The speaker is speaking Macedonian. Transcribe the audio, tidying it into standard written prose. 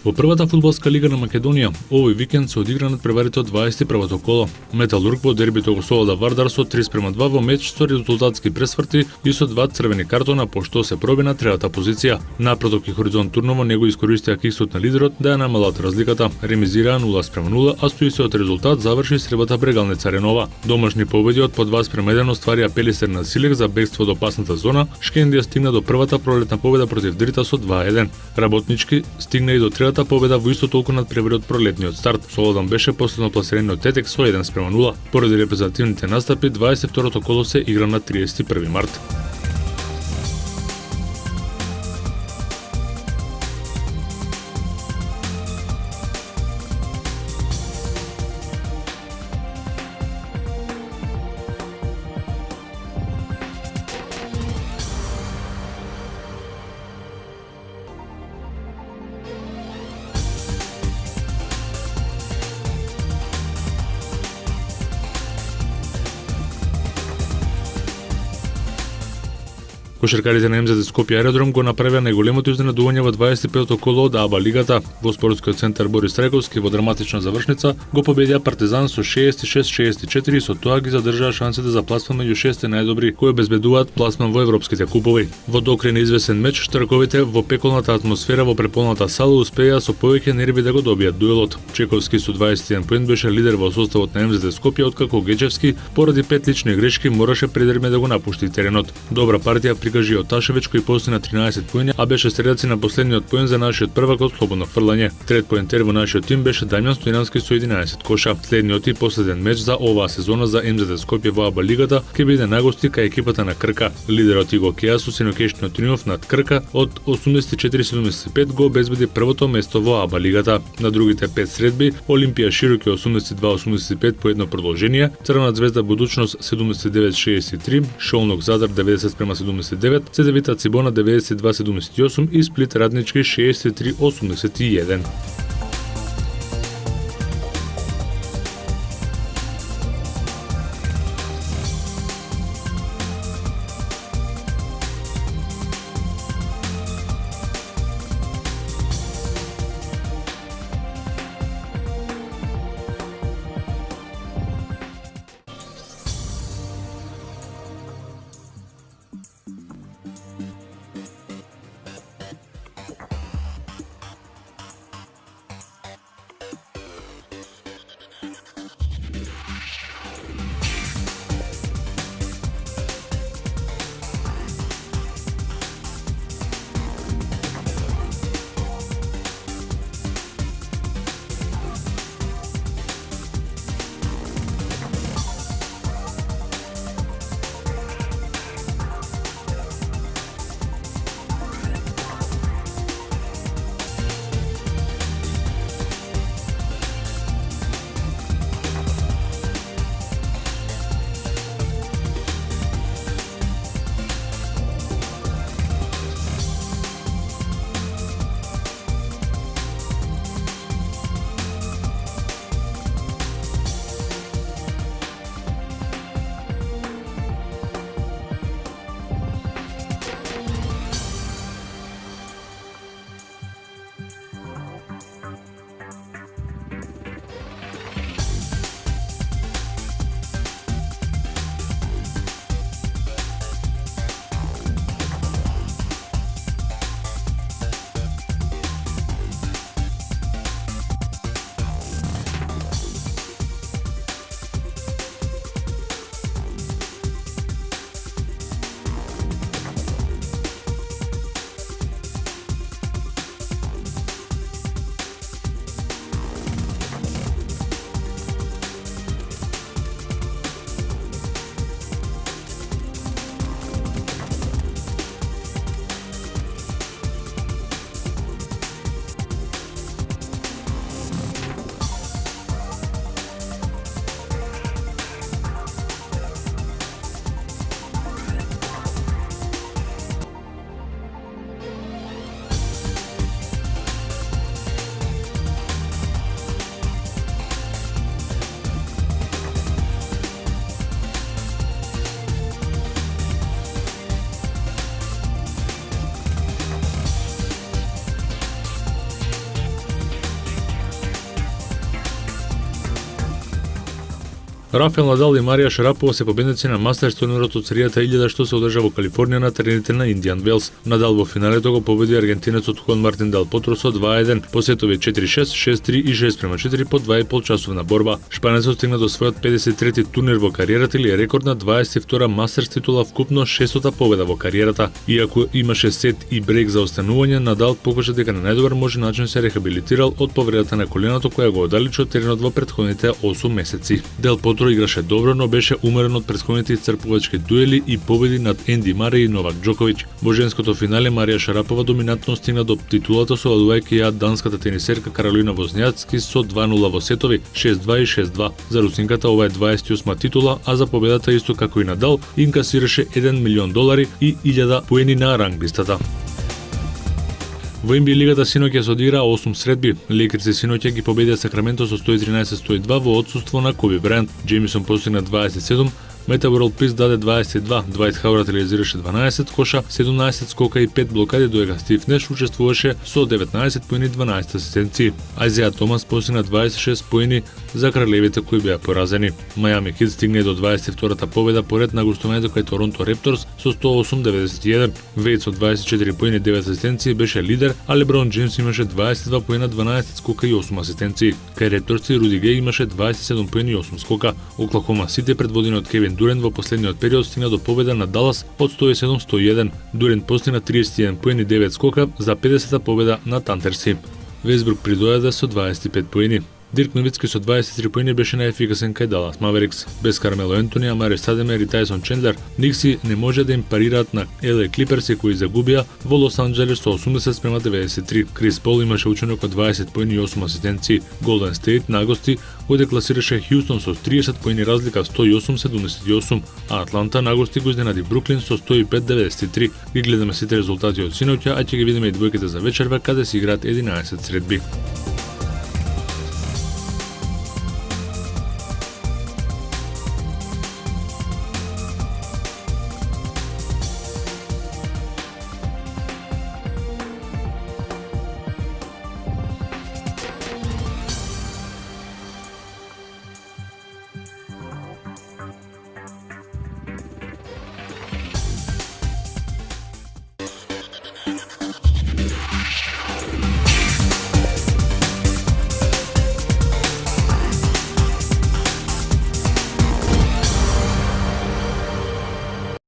Во првата фудбалска лига на Македонија, овој викенд се одигра надпреварите од 21-то коло. Металург во дербито го солода Вардар со 3:2 во меч со резултатски пресврти и со 2 црвени картона, пошто се проби на третата позиција. Напроток и Хоризонт Турново него искористија киксот на лидерот да ја намалат разликата. Ремизираа 0:0, а стоисиот резултат заврши сребата Брегалница Ренова. Домашни победи од по 2:1 остварија Пелистер на Силек за бегство до пасната зона, Шкендија стигна до првата пролетна победа против Дрита со 2:1. Работнички стигна и до третата победа во исто толку надпревари од пролетниот старт. Солодан беше последно пласираниот Тетек со 1:0. Поради репрезентативните настапи, 22-то коло се игра на 31 март. Кошаркарите на МЗД Скопје аеродром го направија најголемото изненадување во 25-то коло од АБА лигата. Во спортскиот центар Борис Трајковски во драматична завршница го победија Партизан со 66-64 и со тоа ги задржаа шансите за пласман меѓу 6 најдобри кои обезбедуваат пласман во европските купови. Во докрај неизвесен меч, Штарковите во пеколната атмосфера во преполната сала успеа со повеќе нерви да го добијат дуелот. Чековски со 21 поен беше лидер во составот на МЗД Скопје, откако Гечевски поради 5 лични грешки мораше предерме да го напушти теренот. Добра партија прикажи Оташевич кој постигна 13 поени, а беше средаци на последниот поен за нашиот первак од слободно фрлање. Трет поентер во нашиот тим беше Дамјан Стојански со 11 коша. Следниот и последен меч за оваа сезона за МЗД Скопје во АБА лигата ќе биде на гости кај екипата на Крка. Лидерот Иго Кеа со синокешниот триумф над Крка од 84-75 го обезбеди првото место во АБА лигата. На другите 5 средби Олимпија Широки 82-85 по едно продолжение, Црвена звезда Будучност 79-63, Шолнок Задар 90-79, Цедевита Цибона 92-78 и Сплит Раднички 63-81. Рафаел Надал и Марија Шарапова се победници на Мастерс турнирот од серијата 1000 што се одржа во Калифорнија на терените на Индиан Велс. Надал во финалето го победи аргентинецот Хуан Мартин Дел Потро со 2:1 по сетови 4-6, 6-3 и 6:4 по 2,5 часовна борба. Шпанецот стигна до својот 53-ти турнир во кариерата или е рекордна 22-та Мастерс титула, вкупно 6-та победа во кариерата. Иако имаше сет и брейк за останување, Надал покажа дека на најдобар можен начин се рехабилитирал од повредата на коленото која го оддалечи од теренот во претходните 8 месеци. Дел Потро играше добро, но беше уморен од претходните исцрпувачки дуели и победи над Енди Мареј и Новак Џоковиќ. Во женското финале Марија Шарапова доминантно стигна до титулата совладувајќи ја данската тенисерка Каролина Возњацки со 2:0 во сетови 6-2 и 6-2. За русинката ова е 28 титула, а за победата исто како и Надал инкасираше $1 милион и 1000 поени на ранглистата. Во NBA лигата синоќа се одигра 8 средби. Лейкерси синоќа ги победија Сакраменто со 113-102 во отсуство на Коби Брајант. Джеймисон постигна 27, Мета Ворлд Пис даде 22, Двајт Хауард реализираше 12 коша, 17 скока и 5 блокади, додека Стив Неш учествуваше со 19 поени и 12 асистенции. Ајзеа Томас постигна 26 поени за кралевите кои беа поразени. Мајами Хит стигне до 22-та победа поред на гостувањето кај Торонто Репторс со 108-91. Вејд со 24 поени и 9 асистенции беше лидер, а Леброн Джеймс имаше 22 поена, 12 скока и 8 асистенции. Кај Репторси Руди Геј имаше 27 поени и 8 скока. Оклахома Сити предводени од Кевин Дурент во последниот период стигна до победа на Далас од 107-101. Дурент постигна 31 поени и 9 скока за 50-та победа на Тантерси. Весбрук придојаде со 25 поени. Дирк Новицки со 23 поени беше најефикасен кај Далас Маверикс. Без Кармело Ентони, Амари Стадемер и Тајсон Чендлер, Никси не може да им парираат на LA Клиперси кои загубија во Лос Анџелес со 80-93. Крис Пол имаше учинок од 20 поени и 8 асистенции. Голден Стейт на гости го декласираше Хјустон со 30 поени разлика 108-78, а Атланта на гости го изненади Бруклин со 105-93. Ги гледаме сите резултати од синоќа, а ќе ги видиме и двојките за вечерва каде се играат 11 средби.